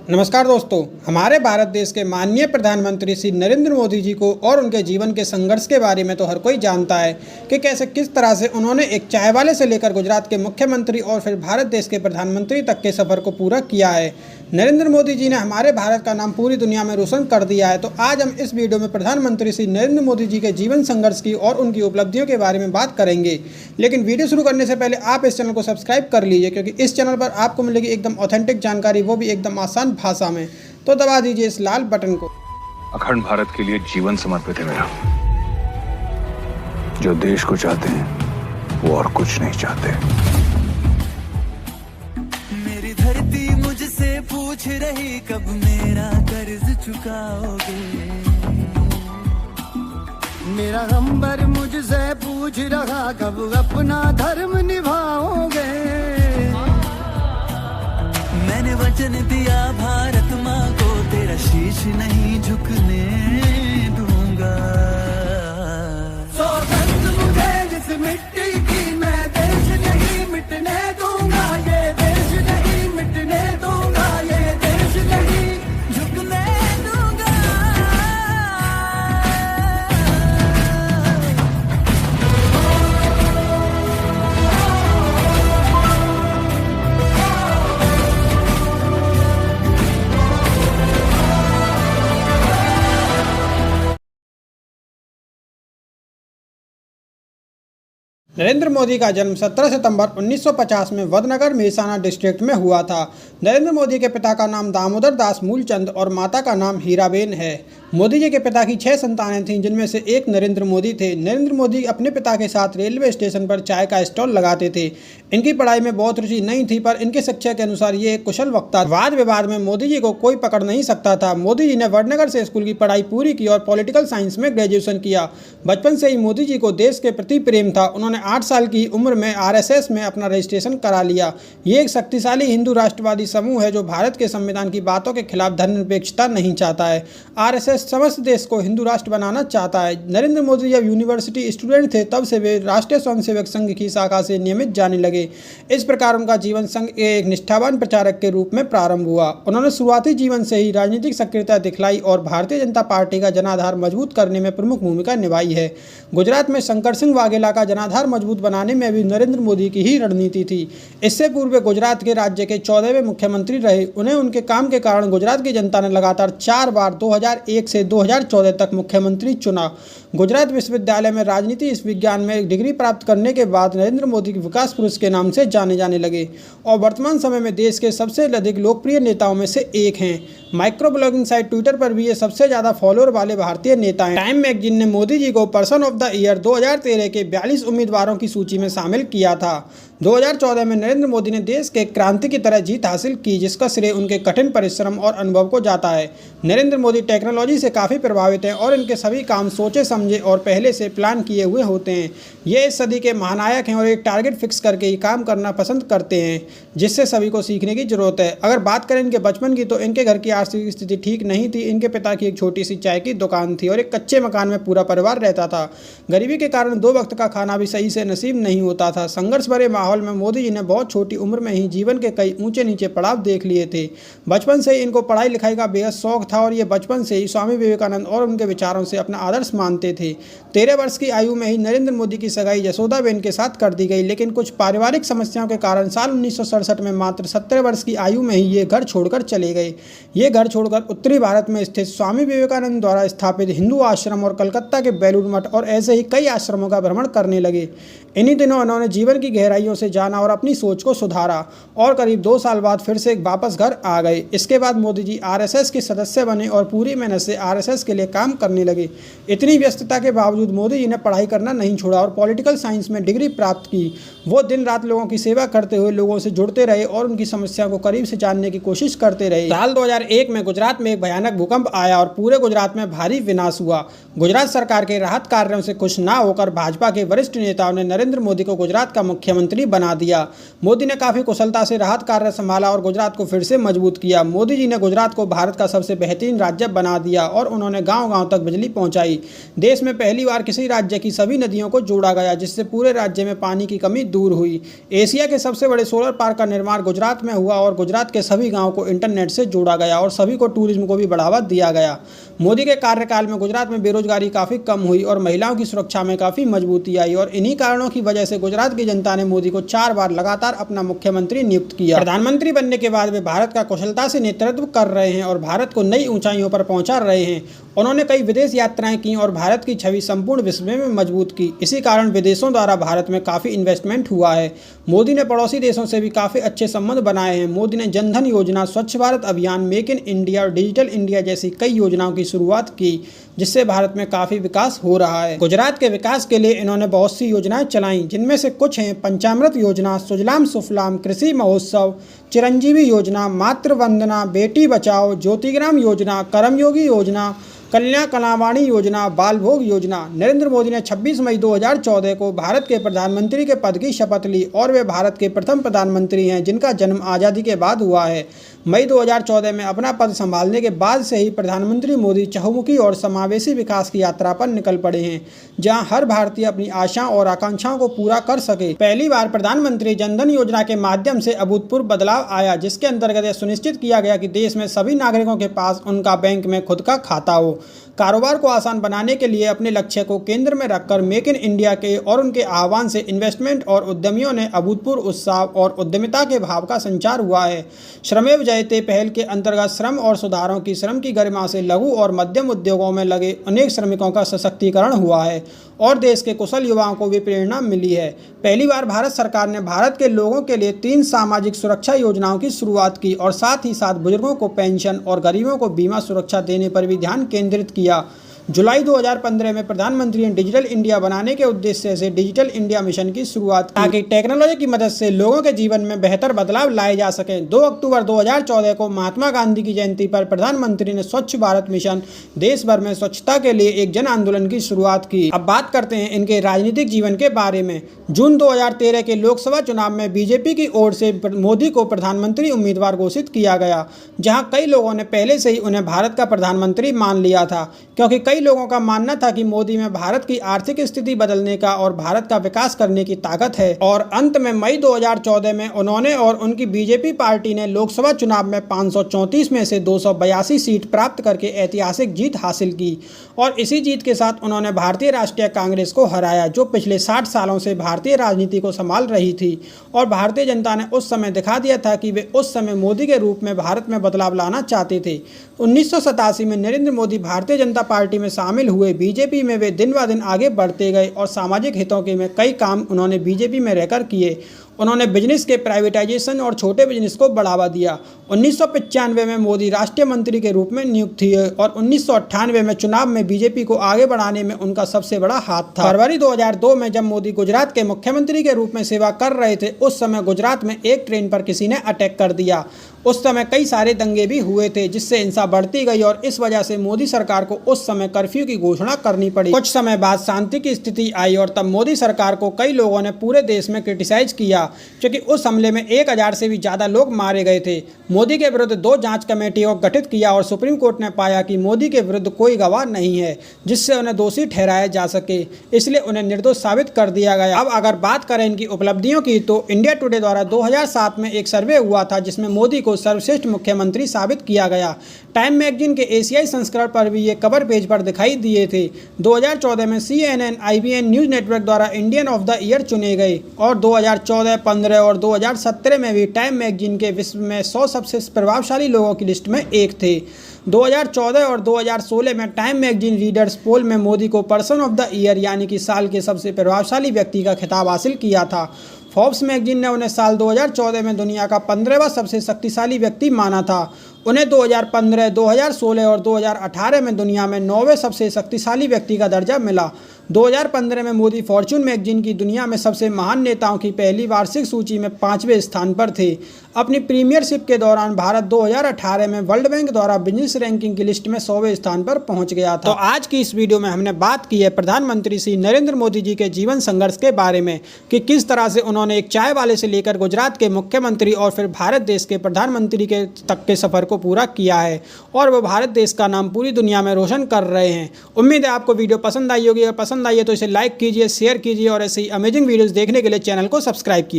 नमस्कार दोस्तों, हमारे भारत देश के माननीय प्रधानमंत्री श्री नरेंद्र मोदी जी को और उनके जीवन के संघर्ष के बारे में तो हर कोई जानता है कि कैसे किस तरह से उन्होंने एक चाय वाले से लेकर गुजरात के मुख्यमंत्री और फिर भारत देश के प्रधानमंत्री तक के सफ़र को पूरा किया है। नरेंद्र मोदी जी ने हमारे भारत का नाम पूरी दुनिया में रोशन कर दिया है। तो आज हम इस वीडियो में प्रधानमंत्री श्री नरेंद्र मोदी जी के जीवन संघर्ष की और उनकी उपलब्धियों के बारे में बात करेंगे। लेकिन वीडियो शुरू करने से पहले आप इस चैनल को सब्सक्राइब कर लीजिए, क्योंकि इस चैनल पर आपको मिलेगी एकदम ऑथेंटिक जानकारी, वो भी एकदम आसान भाषा में। तो दबा दीजिए इस लाल बटन को। अखंड भारत के लिए जीवन समर्पित है मेरा। जो देश को चाहते हैं वो और कुछ नहीं चाहते। मेरी धरती मुझसे पूछ रही कब मेरा कर्ज चुकाओगे। मेरा अंबर मुझसे पूछ रहा कब अपना धर्म निभाओगे। मैंने वचन दिया भारत माँ को तेरा शीश नहीं झुकने दूंगा। सौगंध मुझे जिस मिट्टी की, मैं देश नहीं मिटने दूंगा। ये देश नहीं मिटने दूंगा, ये देश नहीं झुकने दूंगा। नरेंद्र मोदी का जन्म 17 सितंबर 1950 में वडनगर मेहसाणा डिस्ट्रिक्ट में हुआ था। नरेंद्र मोदी के पिता का नाम दामोदर दास मूलचंद और माता का नाम हीराबेन है। मोदी जी के पिता की 6 संतानें थीं, जिनमें से एक नरेंद्र मोदी थे। नरेंद्र मोदी अपने पिता के साथ रेलवे स्टेशन पर चाय का स्टॉल लगाते थे। इनकी पढ़ाई में बहुत रुचि नहीं थी, पर इनके शिक्षा के अनुसार ये एक कुशल वक्ता। वाद विवाद में मोदी जी को कोई पकड़ नहीं सकता था। मोदी जी ने वडनगर से स्कूल की पढ़ाई पूरी की और पॉलिटिकल साइंस में ग्रेजुएशन किया। बचपन से ही मोदी जी को देश के प्रति प्रेम था। उन्होंने 8 साल की उम्र में आरएसएस में अपना रजिस्ट्रेशन करा लिया। ये एक शक्तिशाली हिंदू राष्ट्रवादी समूह है जो भारत के संविधान की बातों के खिलाफ धर्मनिरपेक्षता नहीं चाहता है। आरएसएस समस्त देश को हिंदू राष्ट्र बनाना चाहता है। नरेंद्र मोदी जब यूनिवर्सिटी स्टूडेंट थे, तब से वे राष्ट्रीय स्वयंसेवक संघ की शाखा से नियमित जाने लगे। इस प्रकार उनका जीवन संघ के एक निष्ठावान प्रचारक के रूप में प्रारंभ हुआ। उन्होंने शुरुआती जीवन से ही राजनीतिक सक्रियता दिखलाई और भारतीय जनता पार्टी का जनाधार मजबूत करने में प्रमुख भूमिका निभाई है। गुजरात में शंकर सिंह वाघेला का जनाधार मजबूत बनाने में भी नरेंद्र मोदी की ही रणनीति थी। इससे पूर्व वे गुजरात के राज्य के 14वें मुख्यमंत्री रहे। उन्हें उनके काम के कारण गुजरात की जनता ने लगातार 4 बार 2001 से 2014 तक मुख्यमंत्री चुना। गुजरात विश्वविद्यालय में राजनीति इस विज्ञान में एक डिग्री प्राप्त करने के बाद नरेंद्र मोदी विकास पुरुष के नाम से जाने जाने लगे और वर्तमान समय में देश के सबसे अधिक लोकप्रिय नेताओं में से एक हैं। माइक्रो ब्लॉगिंग साइट ट्विटर पर भी ये सबसे ज़्यादा फॉलोअर वाले भारतीय नेता हैं। टाइम मैगजीन ने मोदी जी को पर्सन ऑफ द ईयर 2013 के 42 उम्मीदवारों की सूची में शामिल किया था। 2014 में नरेंद्र मोदी ने देश के क्रांति की तरह जीत हासिल की, जिसका श्रेय उनके कठिन परिश्रम और अनुभव को जाता है। नरेंद्र मोदी टेक्नोलॉजी से काफ़ी प्रभावित हैं और इनके सभी काम सोचे समझे और पहले से प्लान किए हुए होते हैं। ये इस सदी के महानायक हैं और एक टारगेट फिक्स करके ही काम करना पसंद करते हैं, जिससे सभी को सीखने की जरूरत है। अगर बात करें इनके बचपन की, तो इनके घर की आर्थिक स्थिति ठीक नहीं थी। इनके पिता की एक छोटी सी चाय की दुकान थी और एक कच्चे मकान में पूरा परिवार रहता था। गरीबी के कारण 2 वक्त का खाना भी सही से नसीब नहीं होता था। संघर्ष भरे माहौल में मोदी जी ने बहुत छोटी उम्र में ही जीवन के कई ऊंचे नीचे पड़ाव देख लिए थे। बचपन से ही इनको पढ़ाई लिखाई का बेहद शौक था और ये बचपन से ही स्वामी विवेकानंद और उनके विचारों से अपना आदर्श मानते थे। 13 वर्ष की आयु में ही नरेंद्र मोदी की सगाई यशोदाबेन के साथ कर दी गई, लेकिन कुछ पारिवारिक समस्याओं के कारण साल 1967 में मात्र 17 वर्ष की आयु में ही ये घर छोड़कर चले गए। ये घर छोड़कर उत्तरी भारत में स्थित स्वामी विवेकानंद द्वारा स्थापित हिंदू आश्रम और कलकत्ता के बेलूर मठ और ऐसे ही कई आश्रमों का भ्रमण करने लगे। इन्हीं दिनों उन्होंने जीवन की गहराइयों से जाना और अपनी सोच को सुधारा और करीब 2 साल बाद फिर से वापस घर आ गए। इसके बाद मोदी जी आरएसएस के सदस्य बने और पूरी मेहनत से आरएसएस के लिए काम करने लगे। इतनी व्यस्तता के बावजूद मोदी जी ने पढ़ाई करना नहीं छोड़ा और पॉलिटिकल साइंस में डिग्री प्राप्त की। वो दिन रात लोगों की सेवा करते हुए लोगों से जुड़ते रहे और उनकी समस्या को करीब से जानने की कोशिश करते रहे। साल 2001 में गुजरात में एक भयानक भूकंप आया और पूरे गुजरात में भारी विनाश हुआ। गुजरात सरकार के राहत कार्यों से खुश ना होकर भाजपा के वरिष्ठ नेताओं ने नरेंद्र मोदी को गुजरात का मुख्यमंत्री बना दिया। मोदी ने काफ़ी कुशलता से राहत कार्य संभाला और गुजरात को फिर से मजबूत किया। मोदी जी ने गुजरात को भारत का सबसे बेहतरीन राज्य बना दिया और उन्होंने गांव-गांव तक बिजली पहुंचाई। देश में पहली बार किसी राज्य की सभी नदियों को जोड़ा गया, जिससे पूरे राज्य में पानी की कमी दूर हुई। एशिया के सबसे बड़े सोलर पार्क का निर्माण गुजरात में हुआ और गुजरात के सभी गाँव को इंटरनेट से जोड़ा गया और सभी को टूरिज्म को भी बढ़ावा दिया गया। मोदी के कार्यकाल में गुजरात में बेरोजगारी काफ़ी कम हुई और महिलाओं की सुरक्षा में काफ़ी मजबूती आई और इन्हीं कारणों की वजह से गुजरात की जनता ने मोदी को 4 बार लगातार अपना मुख्यमंत्री नियुक्त किया। प्रधानमंत्री बनने के बाद वे भारत का कुशलता से नेतृत्व कर रहे हैं और भारत को नई ऊंचाइयों पर पहुंचा रहे हैं। उन्होंने कई विदेश यात्राएं की और भारत की छवि संपूर्ण विश्व में मजबूत की। इसी कारण विदेशों द्वारा भारत में काफ़ी इन्वेस्टमेंट हुआ है। मोदी ने पड़ोसी देशों से भी काफ़ी अच्छे संबंध बनाए हैं। मोदी ने जनधन योजना, स्वच्छ भारत अभियान, मेक इन इंडिया और डिजिटल इंडिया जैसी कई योजनाओं की शुरुआत की, जिससे भारत में काफ़ी विकास हो रहा है। गुजरात के विकास के लिए इन्होंने बहुत सी योजनाएं चलाईं, जिनमें से कुछ हैं पंचामृत योजना, सुजलाम सुफलाम, कृषि महोत्सव, चिरंजीवी योजना, मातृ वंदना, बेटी बचाओ, ज्योतिग्राम योजना, कर्मयोगी योजना, कन्या कलावाणी योजना, बाल भोग योजना। नरेंद्र मोदी ने 26 मई 2014 को भारत के प्रधानमंत्री के पद की शपथ ली और वे भारत के प्रथम प्रधानमंत्री हैं जिनका जन्म आज़ादी के बाद हुआ है। मई 2014 में अपना पद संभालने के बाद से ही प्रधानमंत्री मोदी चहुमुखी और समावेशी विकास की यात्रा पर निकल पड़े हैं, जहां हर भारतीय अपनी आशाओं और आकांक्षाओं को पूरा कर सके। पहली बार प्रधानमंत्री जनधन योजना के माध्यम से अभूतपूर्व बदलाव आया, जिसके अंतर्गत यह सुनिश्चित किया गया कि देश में सभी नागरिकों के पास उनका बैंक में खुद का खाता हो। कारोबार को आसान बनाने के लिए अपने लक्ष्य को केंद्र में रखकर मेक इन इंडिया के और उनके आह्वान से इन्वेस्टमेंट और उद्यमियों ने अभूतपूर्व उत्साह और उद्यमिता के भाव का संचार हुआ है। श्रमेव जयते पहल के अंतर्गत श्रम और सुधारों की श्रम की गरिमा से लघु और मध्यम उद्योगों में लगे अनेक श्रमिकों का सशक्तिकरण हुआ है और देश के कुशल युवाओं को भी प्रेरणा मिली है। पहली बार भारत सरकार ने भारत के लोगों के लिए 3 सामाजिक सुरक्षा योजनाओं की शुरुआत की और साथ ही साथ बुजुर्गों को पेंशन और गरीबों को बीमा सुरक्षा देने पर भी ध्यान केंद्रित किया। जुलाई 2015 में प्रधानमंत्री ने डिजिटल इंडिया बनाने के उद्देश्य से डिजिटल इंडिया मिशन की शुरुआत की, ताकि टेक्नोलॉजी की मदद से लोगों के जीवन में बेहतर बदलाव लाए जा सकें। 2 अक्टूबर 2014 को महात्मा गांधी की जयंती पर प्रधानमंत्री ने स्वच्छ भारत मिशन देश भर में स्वच्छता के लिए एक जन आंदोलन की शुरुआत की। अब बात करते हैं इनके राजनीतिक जीवन के बारे में। जून 2013 के लोकसभा चुनाव में बीजेपी की ओर से मोदी को प्रधानमंत्री उम्मीदवार घोषित किया गया, जहां कई लोगों ने पहले से ही उन्हें भारत का प्रधानमंत्री मान लिया था, क्योंकि कई लोगों का मानना था कि मोदी में भारत की आर्थिक स्थिति बदलने का और भारत का विकास करने की ताकत है। और अंत में मई 2014 में उन्होंने और उनकी बीजेपी पार्टी ने लोकसभा चुनाव में 534 में से 282 सीट प्राप्त करके ऐतिहासिक जीत हासिल की और इसी जीत के साथ उन्होंने भारतीय राष्ट्रीय कांग्रेस को हराया, जो पिछले 60 सालों से भारतीय राजनीति को संभाल रही थी। और भारतीय जनता ने उस समय दिखा दिया था कि वे उस समय मोदी के रूप में भारत में बदलाव लाना चाहते थे। 1987 में नरेंद्र मोदी भारतीय जनता पार्टी में शामिल हुए। बीजेपी में वे दिन ब दिन आगे बढ़ते गए और सामाजिक हितों के में कई काम उन्होंने बीजेपी में रहकर किए। उन्होंने बिजनेस के प्राइवेटाइजेशन और छोटे बिजनेस को बढ़ावा दिया। 1995 में मोदी राष्ट्रीय मंत्री के रूप में नियुक्त हुए और 1998 में चुनाव में बीजेपी को आगे बढ़ाने में उनका सबसे बड़ा हाथ था। फरवरी 2002 में जब मोदी गुजरात के मुख्यमंत्री के रूप में सेवा कर रहे थे, उस समय गुजरात में एक ट्रेन पर किसी ने अटैक कर दिया। उस समय कई सारे दंगे भी हुए थे, जिससे हिंसा बढ़ती गई और इस वजह से मोदी सरकार को उस समय कर्फ्यू की घोषणा करनी पड़ी। कुछ समय बाद शांति की स्थिति आई और तब मोदी सरकार को कई लोगों ने पूरे देश में क्रिटिसाइज किया, क्योंकि उस हमले में 1000 से भी ज़्यादा लोग मारे गए थे। मोदी के विरुद्ध 2 जांच कमेटियों को गठित किया और सुप्रीम कोर्ट ने पाया कि मोदी के विरुद्ध कोई गवाह नहीं है जिससे उन्हें दोषी ठहराया जा सके, इसलिए उन्हें निर्दोष साबित कर दिया गया। अब अगर बात करें इनकी उपलब्धियों की, तो इंडिया टुडे द्वारा 2007 में एक सर्वे हुआ था जिसमें मोदी को सर्वश्रेष्ठ मुख्यमंत्री साबित किया गया। टाइम मैगजीन के एशियाई संस्करण पर भी ये कवर पेज पर दिखाई दिए थे। 2014 में CNN, IBN न्यूज़ नेटवर्क द्वारा इंडियन ऑफ द ईयर चुने गए और 2014, 15 और 2017 में भी टाइम मैगजीन के विश्व में 100 सबसे प्रभावशाली लोगों की लिस्ट में एक थे। 2014 और 2016 में टाइम मैगजीन रीडर्स पोल में मोदी को पर्सन ऑफ द ईयर यानी कि साल के सबसे प्रभावशाली व्यक्ति का खिताब हासिल किया था। फोर्ब्स मैगजीन ने उन्हें साल 2014 में दुनिया का 15वां सबसे शक्तिशाली व्यक्ति माना था। उन्हें 2015, 2016 और 2018 में दुनिया में 9वें सबसे शक्तिशाली व्यक्ति का दर्जा मिला। 2015 में मोदी फॉर्च्यून मैगजीन की दुनिया में सबसे महान नेताओं की पहली वार्षिक सूची में 5वें स्थान पर थे। अपनी प्रीमियरशिप के दौरान भारत 2018 में वर्ल्ड बैंक द्वारा बिजनेस रैंकिंग की लिस्ट में 100वें स्थान पर पहुंच गया था। तो आज की इस वीडियो में हमने बात की है प्रधानमंत्री श्री नरेंद्र मोदी जी के जीवन संघर्ष के बारे में कि किस तरह से उन्होंने एक चाय वाले से लेकर गुजरात के मुख्यमंत्री और फिर भारत देश के प्रधानमंत्री के तक के सफर को पूरा किया है और वो भारत देश का नाम पूरी दुनिया में रोशन कर रहे हैं। उम्मीद है आपको वीडियो पसंद आई होगी। अगर पसंद आई है तो इसे लाइक कीजिए, शेयर कीजिए और ऐसे ही अमेजिंग वीडियोस देखने के लिए चैनल को सब्सक्राइब कीजिए।